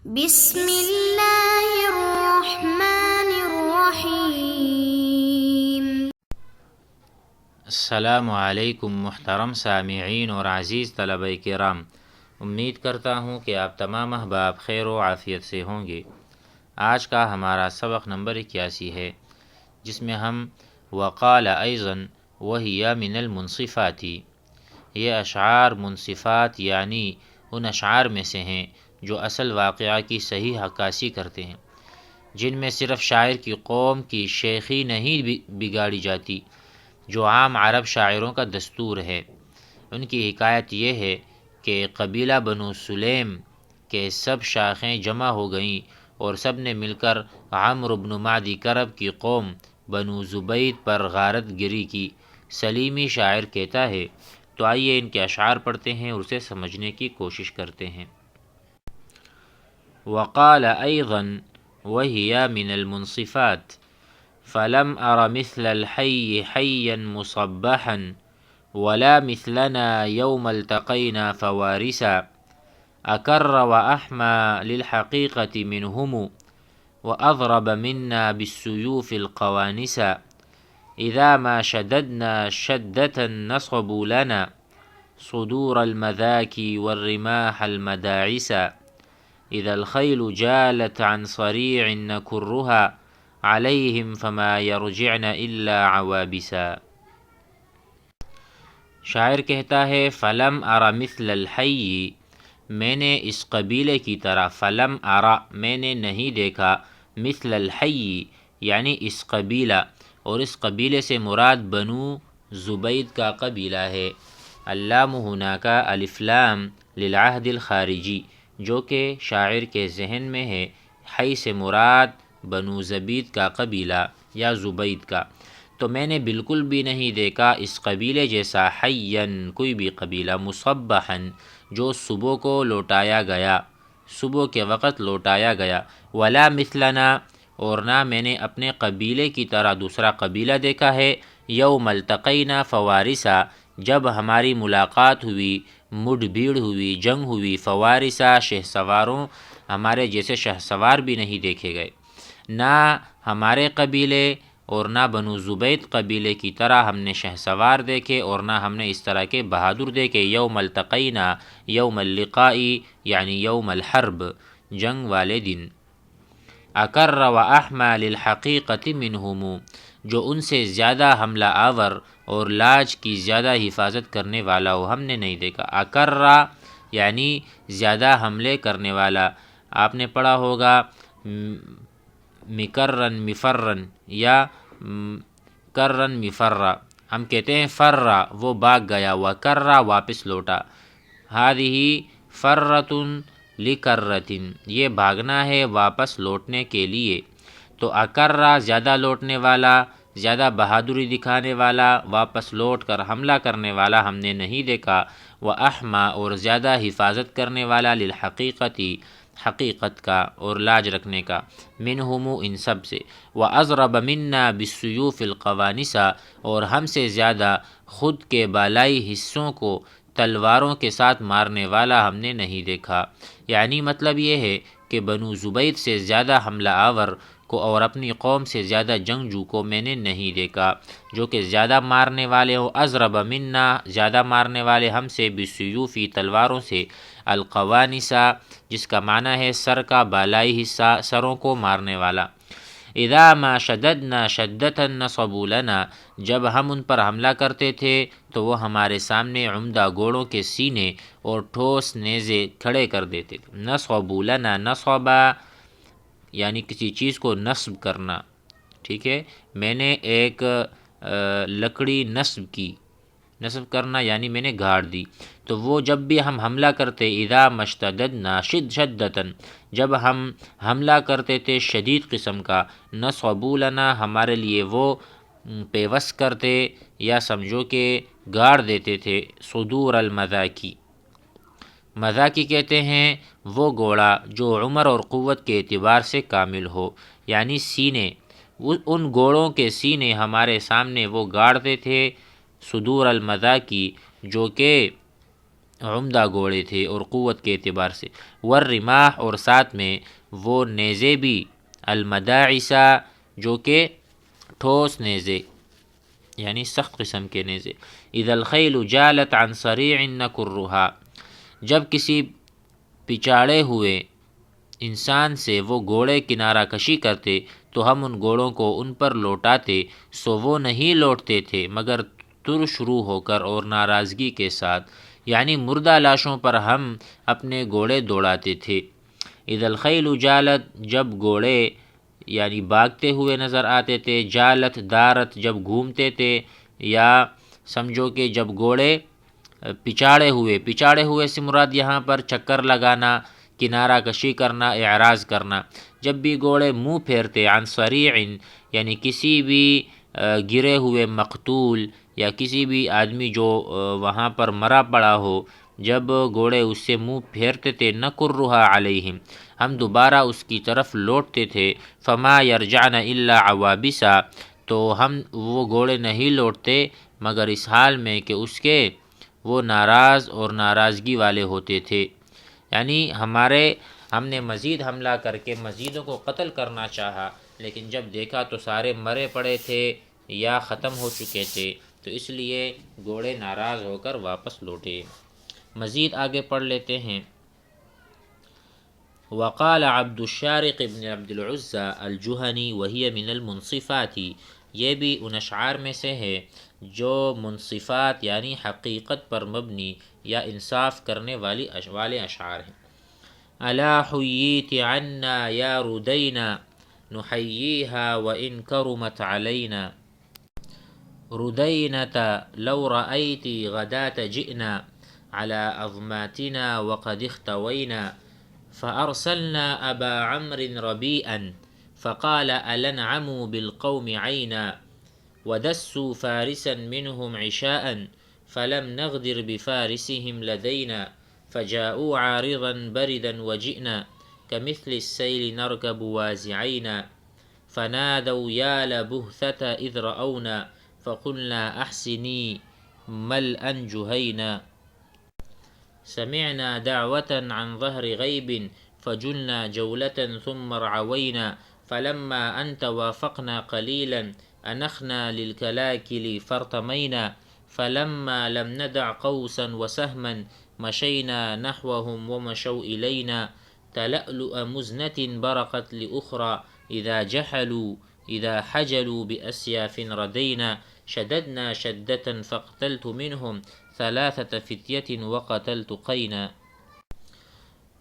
بسم اللہ الرحمن الرحیم۔ السلام علیکم محترم سامعین اور عزیز طلبہ کرام، امید کرتا ہوں کہ آپ تمام احباب خیر و عافیت سے ہوں گے۔ آج کا ہمارا سبق نمبر 81 ہے، جس میں ہم وقال ایضاً وہی من المنصفات، یہ اشعار منصفات یعنی ان اشعار میں سے ہیں جو اصل واقعہ کی صحیح عکاسی کرتے ہیں، جن میں صرف شاعر کی قوم کی شیخی نہیں بگاڑی جاتی جو عام عرب شاعروں کا دستور ہے۔ ان کی حکایت یہ ہے کہ قبیلہ بنو سلیم کے سب شاخیں جمع ہو گئیں اور سب نے مل کر عمرو بن معدی کرب کی قوم بنو زبید پر غارت گری کی۔ سلیمی شاعر کہتا ہے، تو آئیے ان کے اشعار پڑھتے ہیں اور اسے سمجھنے کی کوشش کرتے ہیں۔ وقال ایضاً وہی من المنصفات، فلم ار مثل الحی حیا مصبحا ولا مثلنا یوم التقینا فوارسا، اکر واحمى للحقیقة منهم واضرب منا بالسیوف القوانسا، اذا ما شددنا شدة نصبوا لنا صدور المذاكي والرماح المداعسا، اذا الخيل جالت عن صريع نكرها عليهم فما يرجعن الا عوابسا۔ شاعر کہتا ہے، فلم ارى مثل الحی، میں نے اس قبیلے کی طرح، فلم ارى میں نے نہیں دیکھا، مثل الحی یعنی اس قبیلہ، اور اس قبیلے سے مراد بنو زبید کا قبیلہ ہے۔ اللام ہنا کا الف لام للعہد الخارجی، جو کہ شاعر کے ذہن میں ہے، حی سے مراد بنو زبید کا قبیلہ یا زبید کا، تو میں نے بالکل بھی نہیں دیکھا اس قبیلے جیسا حیاً کوئی بھی قبیلہ، مصبحاً جو صبح کو لوٹایا گیا، صبح کے وقت لوٹایا گیا، ولا مثلنا اور نہ میں نے اپنے قبیلے کی طرح دوسرا قبیلہ دیکھا ہے، یوم التقینا فوارسا جب ہماری ملاقات ہوئی، مڈ بھیڑ ہوئی، جنگ ہوئی، فوارسا شہ سواروں، ہمارے جیسے شہ سوار بھی نہیں دیکھے گئے، نہ ہمارے قبیلے اور نہ بنو زبید قبیلے کی طرح ہم نے شہ سوار دیکھے، اور نہ ہم نے اس طرح کے بہادر دیکھے۔ یوم التقینا یوم اللقائی یعنی یوم الحرب، جنگ والے دن۔ اکر و احمى للحقیقة منهم جو ان سے زیادہ حملہ آور اور لاج کی زیادہ حفاظت کرنے والا ہو، ہم نے نہیں دیکھا۔ اکر یعنی زیادہ حملے کرنے والا، آپ نے پڑھا ہوگا مکرن مفرن یا کرن مفرہ، ہم کہتے ہیں فرہ وہ بھاگ گیا، وکرہ واپس لوٹا، ہذہ فرۃ لکرۃ یہ بھاگنا ہے واپس لوٹنے کے لیے۔ تو اکرہ زیادہ لوٹنے والا، زیادہ بہادری دکھانے والا، واپس لوٹ کر حملہ کرنے والا ہم نے نہیں دیکھا، واحمى اور زیادہ حفاظت کرنے والا، للحقیقة حقیقت کا اور لاج رکھنے کا، منہم ان سب سے، واضرب منا بالسیوف القوانسا اور ہم سے زیادہ خود کے بالائی حصوں کو تلواروں کے ساتھ مارنے والا ہم نے نہیں دیکھا۔ یعنی مطلب یہ ہے کہ بنو زبید سے زیادہ حملہ آور کو اور اپنی قوم سے زیادہ جنگجو کو میں نے نہیں دیکھا، جو کہ زیادہ مارنے والے ہو، اضرب منا زیادہ مارنے والے ہم سے، بالسیوفی تلواروں سے، القوانسا جس کا معنی ہے سر کا بالائی حصہ، سروں کو مارنے والا۔ اذا ما شددنا شدة نصبوا لنا جب ہم ان پر حملہ کرتے تھے تو وہ ہمارے سامنے عمدہ گھوڑوں کے سینے اور ٹھوس نیزے کھڑے کر دیتے تھے۔ نصبوا لنا، نصبا یعنی کسی چیز کو نصب کرنا، ٹھیک ہے، میں نے ایک لکڑی نصب کی، نصب کرنا یعنی میں نے گاڑ دی، تو وہ جب بھی ہم حملہ کرتے، اذا مشتددنا شدۃ جب ہم حملہ کرتے تھے شدید قسم کا، نصبوا لنا ہمارے لیے وہ پیوست کرتے یا سمجھو کہ گاڑ دیتے تھے، صدور المذاکی، مذاکی کہتے ہیں وہ گھوڑا جو عمر اور قوت کے اعتبار سے کامل ہو، یعنی سینے، ان گھوڑوں کے سینے ہمارے سامنے وہ گاڑتے تھے، صدور المذاکی جو کہ عمدہ گھوڑے تھے اور قوت کے اعتبار سے، والرماح اور ساتھ میں وہ نیزے بھی، المداعسہ جو کہ ٹھوس نیزے یعنی سخت قسم کے نیزے، اذا الخیل جالت عن صریع نکرها، جب کسی پچاڑے ہوئے انسان سے وہ گھوڑے کنارہ کشی کرتے تو ہم ان گھوڑوں کو ان پر لوٹاتے، سو وہ نہیں لوٹتے تھے مگر ترش روح ہو کر اور ناراضگی کے ساتھ، یعنی مردہ لاشوں پر ہم اپنے گھوڑے دوڑاتے تھے۔ اذا الخیل جالت، جب گھوڑے یعنی بھاگتے ہوئے نظر آتے تھے، جالت دارت جب گھومتے تھے، یا سمجھو کہ جب گھوڑے پچاڑے ہوئے سے مراد یہاں پر چکر لگانا، کنارہ کشی کرنا، اعراض کرنا، جب بھی گھوڑے منہ پھیرتے عن صریع یعنی کسی بھی گرے ہوئے مقتول یا کسی بھی آدمی جو وہاں پر مرا پڑا ہو، جب گھوڑے اس سے منہ پھیرتے تھے، نکرها علیہم، ہم دوبارہ اس کی طرف لوٹتے تھے، فما یرجعن الا عوابسا، تو ہم وہ گھوڑے نہیں لوٹتے مگر اس حال میں کہ اس کے وہ ناراض اور ناراضگی والے ہوتے تھے، یعنی ہم نے مزید حملہ کر کے مزیدوں کو قتل کرنا چاہا، لیکن جب دیکھا تو سارے مرے پڑے تھے یا ختم ہو چکے تھے، تو اس لیے گھوڑے ناراض ہو کر واپس لوٹے۔ مزید آگے پڑھ لیتے ہیں۔ وقال عبد الشارق ابن عبد العزى الجهني وهي من المنصفات، یہ بھی ان اشعار میں سے ہے جو منصفات یعنی حقیقت پر مبنی یا انصاف کرنے والے اشعار ہیں۔ الا حییت عنا یا ردینا نحییها وان کرمت علینا، ردینة لو رأیت غداة جئنا على أضماتنا وقد اختوينا، فأرسلنا أبا عمرو ربيئا فقال ألنعموا بالقوم عينا، ودسوا فارسا منهم عشاء فلم نغدر بفارسهم لدينا، فجاءوا عارضا بردا وجئنا كمثل السيل نركب وازعينا، فنادوا يا لبهثة إذ رأونا فقلنا أحسني ملأ جهينا، سمعنا دعوة عن ظهر غيب فجلنا جولة ثم ارعوينا، فلما أن توافقنا قليلا أنخنا للكلاكل فارتمينا، فلما لم ندع قوسا وسهما مشينا نحوهم ومشوا إلينا، تلألؤ مزنة برقت لأخرى إذا حجلوا بأسياف ردينا، شددنا شدة فاقتلت منهم 3 فتية وقتلت قينا،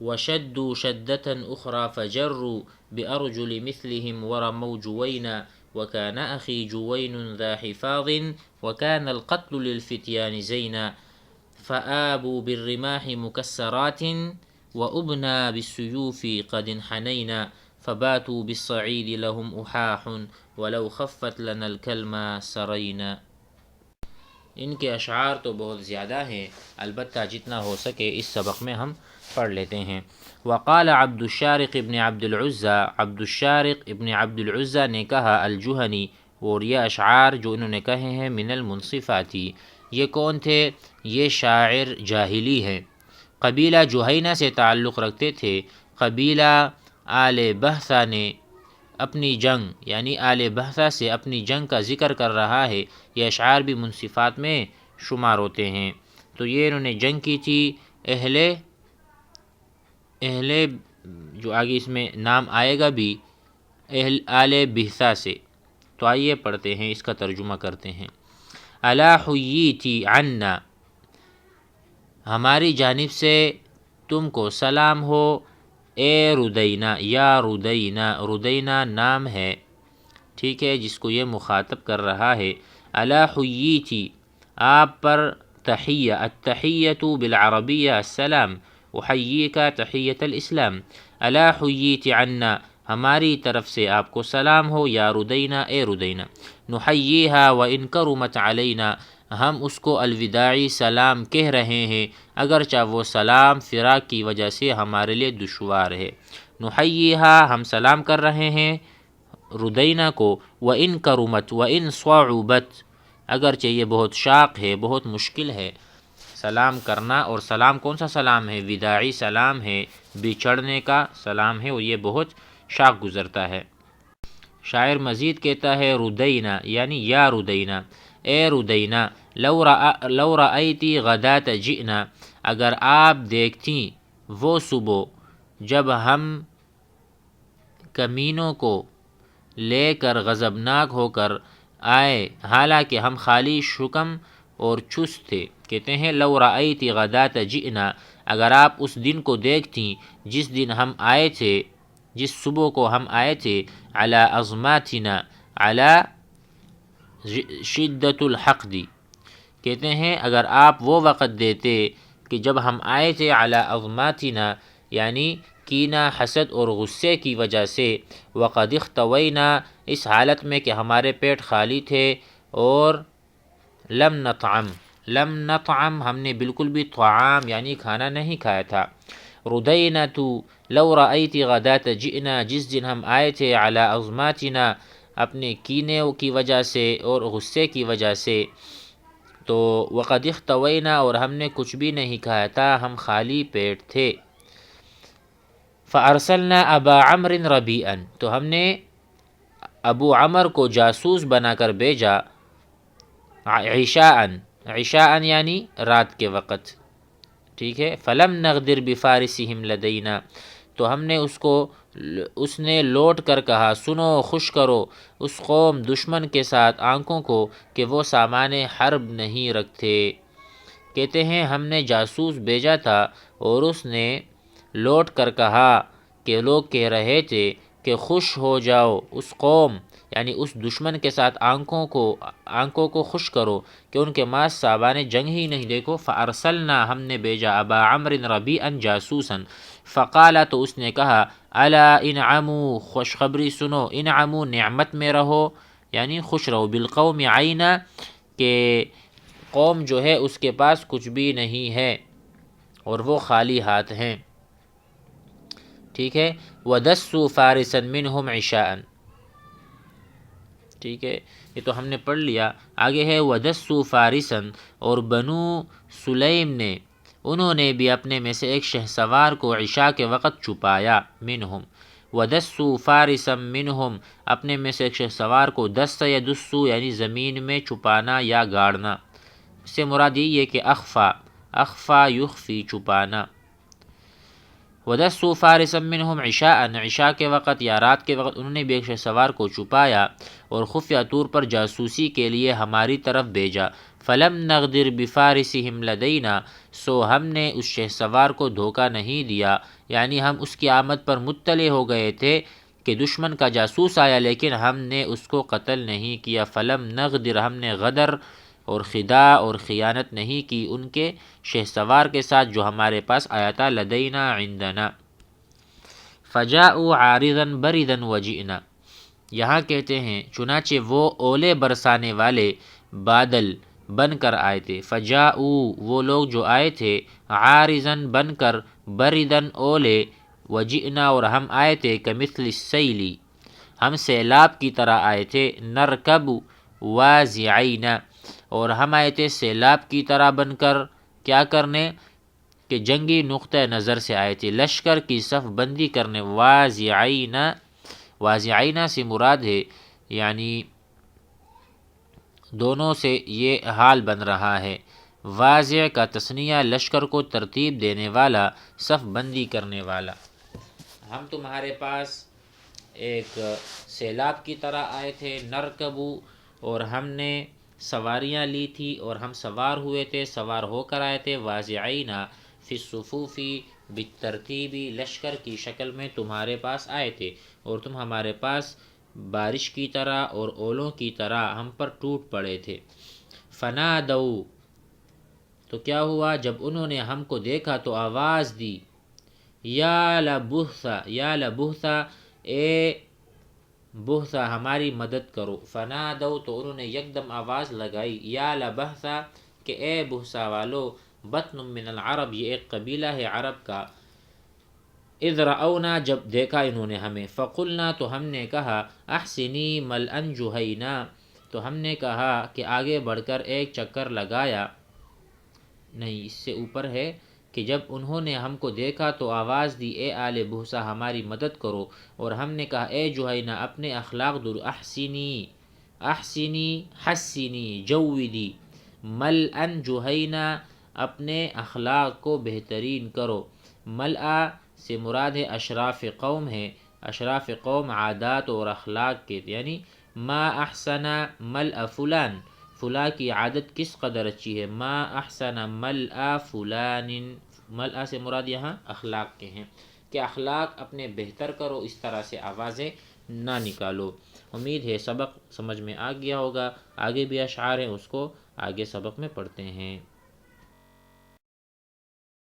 وشدوا شدة أخرى فجروا بأرجل مثلهم ورموا جوينا، وكان أخي جوين ذا حفاظ وكان القتل للفتيان زينا، فآبوا بالرماح مكسرات وأبنى بالسيوف قد انحنينا، فباتوا بالصعيد لهم أحاح ولو خفت لنا الكلمة سرينا۔ ان کے اشعار تو بہت زیادہ ہیں، البتہ جتنا ہو سکے اس سبق میں ہم پڑھ لیتے ہیں۔ وقال عبد الشارق ابن عبد العزى، عبد الشارق ابن عبد العزى نے کہا الجہنی، اور یہ اشعار جو انہوں نے کہے ہیں من المنصفاتی، یہ کون تھے؟ یہ شاعر جاہلی ہیں، قبیلہ جہینہ سے تعلق رکھتے تھے۔ قبیلہ آل بہثہ نے اپنی جنگ یعنی آل بہثہ سے اپنی جنگ کا ذکر کر رہا ہے، یہ اشعار بھی منصفات میں شمار ہوتے ہیں۔ تو یہ انہوں نے جنگ کی تھی اہل جو آگے اس میں نام آئے گا بھی آل بہثہ سے، تو آئیے پڑھتے ہیں، اس کا ترجمہ کرتے ہیں۔ الا حییتی عنا، ہماری جانب سے تم کو سلام ہو، اے ردینہ، یا ردینہ، ردینہ نام ہے، ٹھیک ہے، جس کو یہ مخاطب کر رہا ہے۔ الا حییتی، آپ پر تحیہ، التحیۃ بالعربیہ السلام، احییک تحیۃ الاسلام، الا حییت عنا، ہماری طرف سے آپ کو سلام ہو، یا ردینہ، اے ردینہ، نحییہا وان کرمت علینا، ہم اس کو الوداعی سلام کہہ رہے ہیں اگرچہ وہ سلام فراق کی وجہ سے ہمارے لیے دشوار ہے۔ نحییہا، ہم سلام کر رہے ہیں ردینہ کو، وان کرمت وان صعبت، اگرچہ یہ بہت شاق ہے، بہت مشکل ہے سلام کرنا، اور سلام کون سا سلام ہے؟ وداعی سلام ہے، بچھڑنے کا سلام ہے، اور یہ بہت شاخ گزرتا ہے۔ شاعر مزید کہتا ہے ردینا یعنی یا ردینا، اے ردینا، لو رأیتی غدات جئنا، اگر آپ دیکھتی وہ صبح جب ہم کمینوں کو لے کر غضبناک ہو کر آئے، حالانکہ ہم خالی شکم اور چست تھے۔ کہتے ہیں لو رأیتی غدات جئنا، اگر آپ اس دن کو دیکھتی جس دن ہم آئے تھے، جس صبح کو ہم آئے تھے، علی عظماتنا، علی شدت الحقد، کہتے ہیں اگر آپ وہ وقت دیتے کہ جب ہم آئے تھے علی عظماتنا، یعنی کینہ، حسد اور غصے کی وجہ سے، وقد اختوینا، اس حالت میں کہ ہمارے پیٹ خالی تھے، اور لم نطعم ہم نے بالکل بھی طعام یعنی کھانا نہیں کھایا تھا۔ ردینۃ لو رأیت غدات جئنا، جس دن ہم آئے تھے علی عظماتنا، اپنے کینے کی وجہ سے اور غصے کی وجہ سے، تو وقد اختوینا، اور ہم نے کچھ بھی نہیں کھایا تھا، ہم خالی پیٹ تھے۔ فارسلنا ابا عمرو ربیعا، تو ہم نے ابو عمر کو جاسوس بنا کر بھیجا، عشاء یعنی رات کے وقت، ٹھیک ہے۔ فلم نغدر بفارسہم لدینا، تو ہم نے اس نے لوٹ کر کہا، سنو، خوش کرو اس قوم دشمن کے ساتھ آنکھوں کو کہ وہ سامان حرب نہیں رکھتے۔ کہتے ہیں ہم نے جاسوس بھیجا تھا، اور اس نے لوٹ کر کہا کہ لوگ کہہ رہے تھے کہ خوش ہو جاؤ اس قوم یعنی اس دشمن کے ساتھ آنکھوں کو خوش کرو کہ ان کے پاس سامان جنگ ہی نہیں۔ دیکھو، فارسلنا ہم نے بھیجا ابا عمرو ربیعا جاسوسا، فقال تو اس نے کہا، الا انعموا، خوشخبری سنو، انعموا نعمت میں رہو یعنی خوش رہو، بالقوم عینا، کہ قوم جو ہے اس کے پاس کچھ بھی نہیں ہے اور وہ خالی ہاتھ ہیں، ٹھیک ہے۔ ودسوا فارسا منہم عشاء، ٹھیک ہے، یہ تو ہم نے پڑھ لیا۔ آگے ہے ودسوا فارسا، اور بنو سلیم نے، انہوں نے بھی اپنے میں سے ایک شہسوار کو عشاء کے وقت چھپایا، منہم، ودسوا فارسا منہم، اپنے میں سے ایک شہسوار کو، دس یا دسو یعنی زمین میں چھپانا یا گاڑنا، اس سے مراد یہی ہے کہ اخفا یخفی، چھپانا۔ ودسوا فارسا منہم عشاء کے وقت یا رات کے وقت انہوں نے بھی ایک شہسوار کو چھپایا اور خفیہ طور پر جاسوسی کے لیے ہماری طرف بھیجا۔ فلم نغدر بفارسہم لدینا، سو ہم نے اس شہسوار کو دھوکہ نہیں دیا، یعنی ہم اس کی آمد پر مطلع ہو گئے تھے کہ دشمن کا جاسوس آیا، لیکن ہم نے اس کو قتل نہیں کیا۔ فلم نغدر، ہم نے غدر اور خداع اور خیانت نہیں کی ان کے شہسوار کے ساتھ جو ہمارے پاس آیا تھا، لدینا عندنا۔ فجاءوا عارضا بردا وجئنا، یہاں کہتے ہیں چنانچہ وہ اولے برسانے والے بادل بن کر آئے تھے۔ فجاءوا، وہ لوگ جو آئے تھے، عارضا بن کر، بردن اولے، وجئنا، اور ہم آئے تھے، کمثل السیل، ہم سیلاب کی طرح آئے تھے، نرکب واضعین، اور ہم آئے تھے سیلاب کی طرح بن کر، کیا کرنے کہ جنگی نقطہ نظر سے آئے تھے، لشکر کی صف بندی کرنے۔ واضعین سے مراد ہے یعنی دونوں سے یہ حال بن رہا ہے، واضع کا تثنیہ، لشکر کو ترتیب دینے والا، صف بندی کرنے والا۔ ہم تمہارے پاس ایک سیلاب کی طرح آئے تھے، نرکبو، اور ہم نے سواریاں لی تھی اور ہم سوار ہوئے تھے، سوار ہو کر آئے تھے، واضعین فی الصفوف بالترتیب، لشکر کی شکل میں تمہارے پاس آئے تھے، اور تم ہمارے پاس بارش کی طرح اور اولوں کی طرح ہم پر ٹوٹ پڑے تھے۔ فنادوا، تو کیا ہوا جب انہوں نے ہم کو دیکھا تو آواز دی، یا لبہثا، یا لبہثا، اے بہثا ہماری مدد کرو۔ فنادوا، تو انہوں نے یکدم آواز لگائی، یا لبہثا، کہ اے بہثا والو، بطن من العرب، یہ ایک قبیلہ ہے عرب کا، اذ رأونا، جب دیکھا انہوں نے ہمیں، فقلنا، تو ہم نے کہا، احسنی ملئا جہینا، تو ہم نے کہا کہ آگے بڑھ کر ایک چکر لگایا، نہیں، اس سے اوپر ہے کہ جب انہوں نے ہم کو دیکھا تو آواز دی اے آل بہسا ہماری مدد کرو، اور ہم نے کہا اے جوہینہ اپنے اخلاق در احسنی، احسنی حسنی جودی، ملأن جوہینہ اپنے اخلاق کو بہترین کرو، ملأ سے مراد ہے اشراف قوم ہے، اشراف قوم عادات اور اخلاق کے، یعنی ما احسن ملأ فلان، فلاں کی عادت کس قدر اچھی ہے، ما احسن ملأ فلان، ملأ سے مراد یہاں اخلاق کے ہیں کہ اخلاق اپنے بہتر کرو، اس طرح سے آوازیں نہ نکالو۔ امید ہے سبق سمجھ میں آ گیا ہوگا، آگے بھی اشعار ہیں اس کو آگے سبق میں پڑھتے ہیں۔